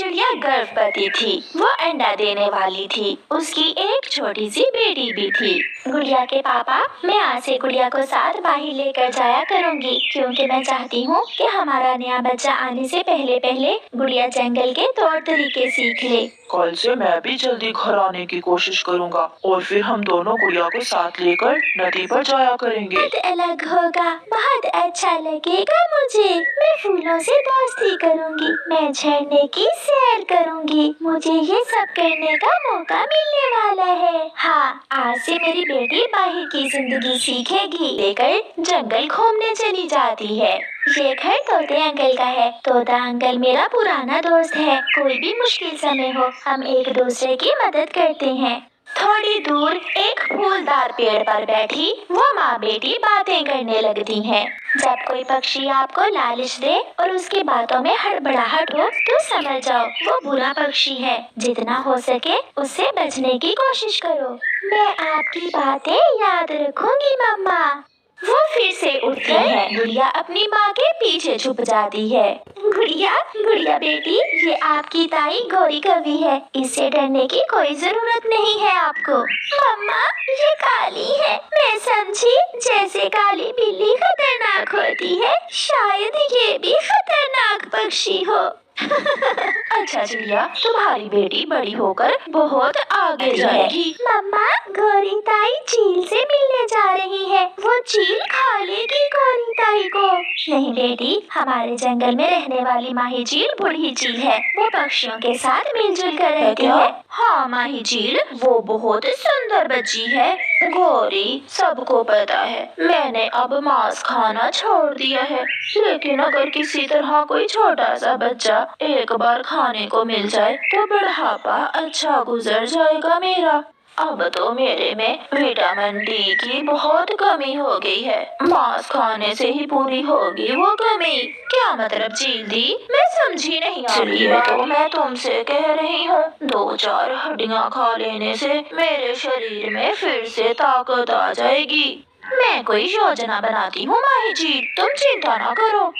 चिड़िया गर्भवती थी, वो अंडा देने वाली थी। उसकी एक छोटी सी बेटी भी थी। गुड़िया के पापा, मैं आज से गुड़िया को साथ बाहर लेकर जाया करूँगी, क्योंकि मैं चाहती हूँ कि हमारा नया बच्चा आने से पहले पहले गुड़िया जंगल के तौर तरीके सीख ले। कल से मैं भी जल्दी घर आने की कोशिश करूँगा और फिर हम दोनों गुड़िया को साथ लेकर नदी पर जाया करेंगे। बहुत अलग होगा, बहुत अच्छा लगेगा मुझे। मैं फूलों से दोस्ती करूँगी, मैं झरने की सैर करूँगी। मुझे ये सब करने का मौका मिलने वाला है। हाँ, आज से मेरी बेटी बाहर की जिंदगी सीखेगी। लेकर जंगल घूमने चली जाती है। ये घर तोते अंकल का है। तोता अंकल मेरा पुराना दोस्त है। कोई भी मुश्किल समय हो, हम एक दूसरे की मदद करते हैं। थोड़ी दूर एक फूलदार पेड़ पर बैठी वो माँ बेटी बातें करने लगती हैं। जब कोई पक्षी आपको लालच दे और उसकी बातों में हड़बड़ाहट हो तो समझ जाओ वो बुरा पक्षी है। जितना हो सके उससे बचने की कोशिश करो। मैं आपकी बातें याद रखूंगी मम्मा। वो फिर से उठती है। गुड़िया अपनी माँ के पीछे छुप जाती है। गुड़िया, गुड़िया बेटी, ये आपकी ताई गौरी कवि है। इससे डरने की कोई जरूरत नहीं है आपको। मम्मा, ये काली है। मैं समझी जैसे काली बिल्ली खतरनाक होती है, शायद ये भी खतरनाक पक्षी हो। अच्छा चिड़िया, तुम्हारी बेटी बड़ी होकर बहुत आगे जाएगी। मम्मा, गौरी ताई चील से मिलने जा रही है। वो चील खा लेगी गौरी ताई को। नहीं बेटी, हमारे जंगल में रहने वाली माही चील बूढ़ी चील है। वो पक्षियों के साथ मिलजुल कर रहती है। हाँ माही चील, वो बहुत सुंदर बच्ची है। गौरी, सबको पता है मैंने अब मांस खाना छोड़ दिया है, लेकिन अगर किसी तरह कोई छोटा सा बच्चा एक बार खाने को मिल जाए तो बुढ़ापा अच्छा गुजर जाएगा मेरा। अब तो मेरे में विटामिन डी की बहुत कमी हो गई है। मांस खाने से ही पूरी होगी वो कमी। क्या मतलब चील दी? मैं समझी नहीं आपकी बात। तो मैं तुमसे कह रही हूँ, 2-4 हड्डियाँ खा लेने से मेरे शरीर में फिर से ताकत आ जाएगी। मैं कोई योजना बनाती हूँ माही जी, तुम चिंता ना करो।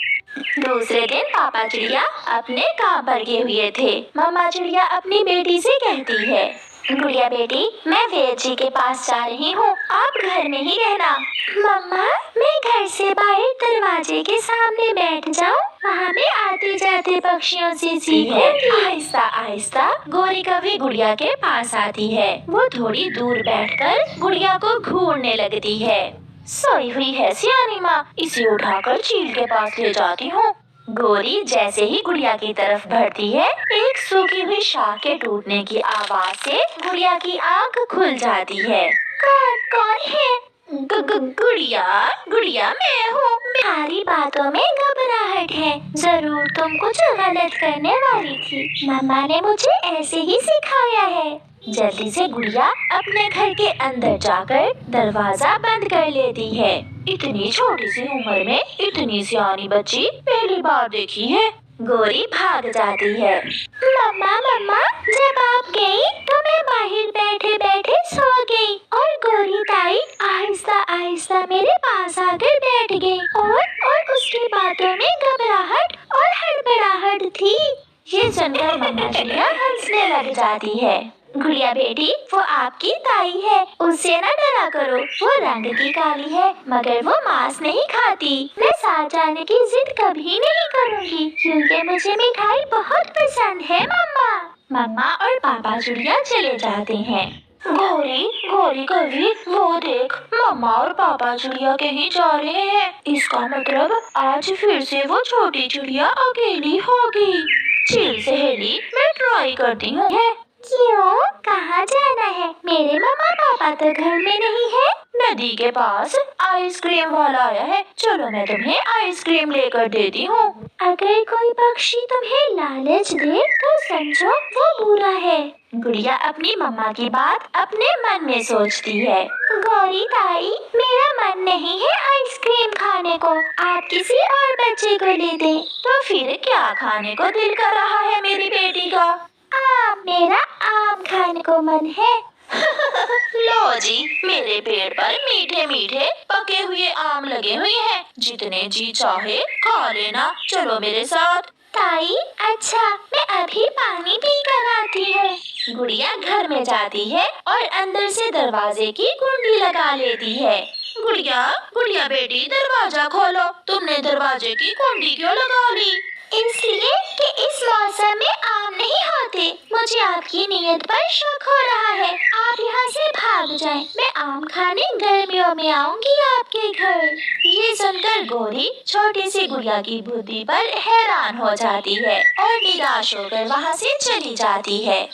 दूसरे दिन पापा चिड़िया अपने काम पर गए हुए थे। मम्मा चिड़िया अपनी बेटी से कहती है, गुड़िया बेटी, मैं वेद जी के पास जा रही हूँ, आप घर में ही रहना। मम्मा, मैं घर से बाहर दरवाजे के सामने बैठ जाऊँ? वहाँ मैं आते जाते पक्षियों से सीखूंगी। आहिस्ता आहिस्ता गौरी कभी गुड़िया के पास आती है। वो थोड़ी दूर बैठकर गुड़िया को घूरने लगती है। सोई हुई है सियानी माँ, इसे उठाकर चील के पास ले जाती हूँ। गौरी जैसे ही गुड़िया की तरफ बढ़ती है, एक सूखी हुई शाख के टूटने की आवाज से गुड़िया की आंख खुल जाती है। कौन है? गुड़िया, गुड़िया मैं हूँ। तुम्हारी बातों में घबराहट है, जरूर तुम कुछ गलत करने वाली थी। मम्मा ने मुझे ऐसे ही सिखाया है। जल्दी से गुड़िया अपने घर के अंदर जाकर दरवाजा बंद कर लेती है। इतनी छोटी सी उम्र में इतनी सियानी बच्ची पहली बार देखी है। गौरी भाग जाती है। मम्मा, मम्मा, जब आप गई तो मैं बाहर बैठे बैठे सो गई और गौरी ताई आहिस्ता आहिस्ता मेरे पास आकर बैठ गई और उसकी बातों में घबराहट और हड़बड़ाहट थी। ये सुनकर मम्मा चिड़िया हंसने लग जाती है। गुड़िया बेटी, वो आपकी ताई है, उससे न डरा करो। वो रंग की काली है, मगर वो मांस नहीं खाती। मैं साथ जाने की जिद कभी नहीं करूँगी, क्योंकि मुझे मिठाई बहुत पसंद है मम्मा। मम्मा और पापा चिड़िया चले जाते हैं। गौरी, गौरी कभी, वो देख, मम्मा और पापा चिड़िया कहीं जा रहे हैं। इसका मतलब आज फिर से वो छोटी चिड़िया अकेली होगी। चील सहेली, मैं ट्राई करती हूँ। क्यों? कहाँ जाना है? मेरे मम्मा पापा तो घर में नहीं है। नदी के पास आइसक्रीम वाला आया है, चलो मैं तुम्हें आइसक्रीम लेकर देती हूँ। अगर कोई पक्षी तुम्हें लालच दे तो समझो वो बुरा है। गुड़िया अपनी मम्मा की बात अपने मन में सोचती है। गौरी ताई, मेरा मन नहीं है आइसक्रीम खाने को, आप किसी और बच्चे को ले दे। तो फिर क्या खाने को दिल कर रहा है मेरी बेटी का? आम, मेरा आम खाने को मन है। लो जी, मेरे पेड़ पर मीठे मीठे पके हुए आम लगे हुए हैं, जितने जी चाहे खा लेना। चलो मेरे साथ। ताई, अच्छा, मैं अभी पास आती है। गुड़िया घर में जाती है और अंदर से दरवाजे की कुंडी लगा लेती है। गुड़िया गुड़िया बेटी, दरवाजा खोलो। तुमने दरवाजे की कुंडी क्यों लगा ली? इसलिए कि इस मौसम में आम नहीं होते। मुझे आपकी नीयत पर शक हो रहा है। आप यहाँ से भाग जाएं। मैं आम खाने गर्मियों में आऊंगी आपके घर। ये सुनकर गौरी छोटी सी गुड़िया की बुद्धि पर हैरान हो जाती है और निराश होकर वहाँ से चली जाती है।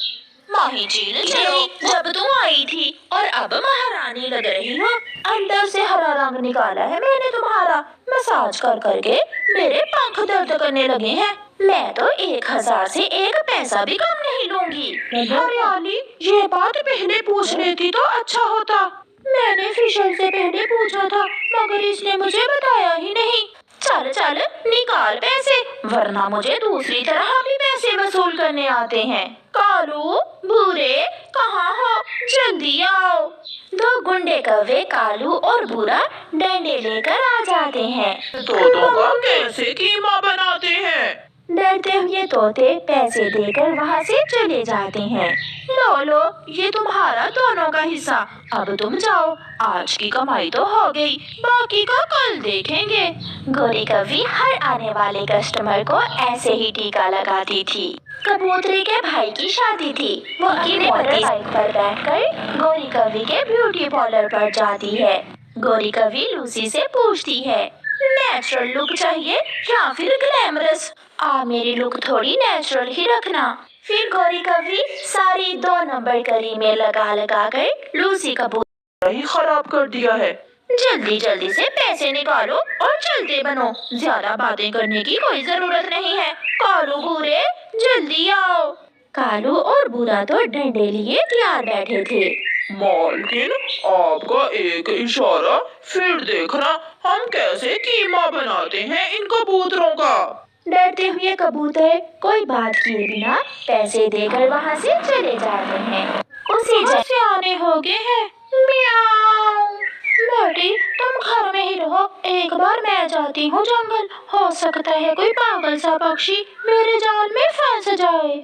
माही झील चलो, जब तुम आई थी और अब महारानी लग रही हो। अंदर से हरा रंग निकाला है मैंने तुम्हारा। मसाज कर करके मेरे पंख दर्द करने लगे हैं। मैं तो 1000 से 1 पैसा भी कम नहीं लूंगी। हरियाली, ये बात पहले पूछ लेती तो अच्छा होता। मैंने फिशल से पहले पूछा था, मगर इसने मुझे बताया ही नहीं। चल चल निकाल पैसे, वरना मुझे दूसरी तरह भी पैसे वसूल करने आते हैं। कालू, भूरे, कहाँ हो? जल्दी आओ। दो गुंडे कौवे कालू और भूरा डंडे लेकर आ जाते हैं। तोतों का कैसे कीमा बनाते हैं? डरते हुए तोते पैसे देकर वहाँ से चले जाते हैं। लो लो, ये तुम्हारा दोनों का हिस्सा। अब तुम जाओ, आज की कमाई तो हो गई, बाकी का कल देखेंगे। गोरी कौवी हर आने वाले कस्टमर को ऐसे ही टीका लगाती थी। कबूतरी के भाई की शादी थी। वो अपने मोटरसाइकिल पर बैठकर गोरी कौवी के ब्यूटी पार्लर पर जाती है। गोरी कौवी लूसी से पूछती है, नेचुरल लुक चाहिए या फिर ग्लैमरस? आप मेरी लुक थोड़ी नेचुरल ही रखना। फिर गोरी कौवी सारी 2 नंबर क्रीमें लगा लगा कर लूसी कबूतर ही खराब कर दिया है। जल्दी जल्दी से पैसे निकालो और चलते बनो। ज्यादा बातें करने की कोई जरूरत नहीं है। कालू, भूरे, जल्दी आओ। कालू और भूरा तो डंडे लिए तैयार बैठे थे। मालकिन, आपका एक इशारा, फिर देखना हम कैसे कीमा बनाते हैं इन कबूतरों का। डरते हुए कबूतर कोई बात किए बिना पैसे देकर वहाँ से चले जाते हैं। उसी से आने हो गए हैं। म्याऊं। बेटी, तुम घर में ही रहो, एक बार मैं जाती हूँ जंगल। हो सकता है कोई पागल सा पक्षी मेरे जाल में फंस जाए।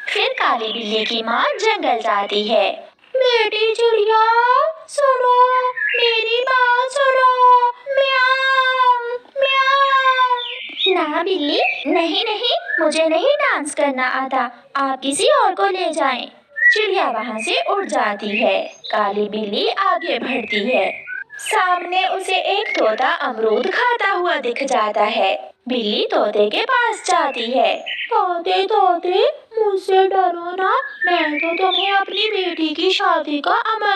फिर काली बिल्ली की माँ जंगल जाती है। बेटी चिड़िया, सुनो, मेरी बात सुनो। म्याऊं, म्याऊं। ना बिल्ली, नहीं नहीं, मुझे नहीं डांस करना आता। आप किसी और को ले जाएं। चिड़िया वहाँ से उड़ जाती है। काली बिल्ली आगे बढ़ती है। सामने उसे एक तोता अमरूद खाता हुआ दिख जाता है। बिल्ली तोते के पास जाती है। तोते तोते, मुझसे डरो ना, मैं तो तुम्हें अपनी बेटी की शादी का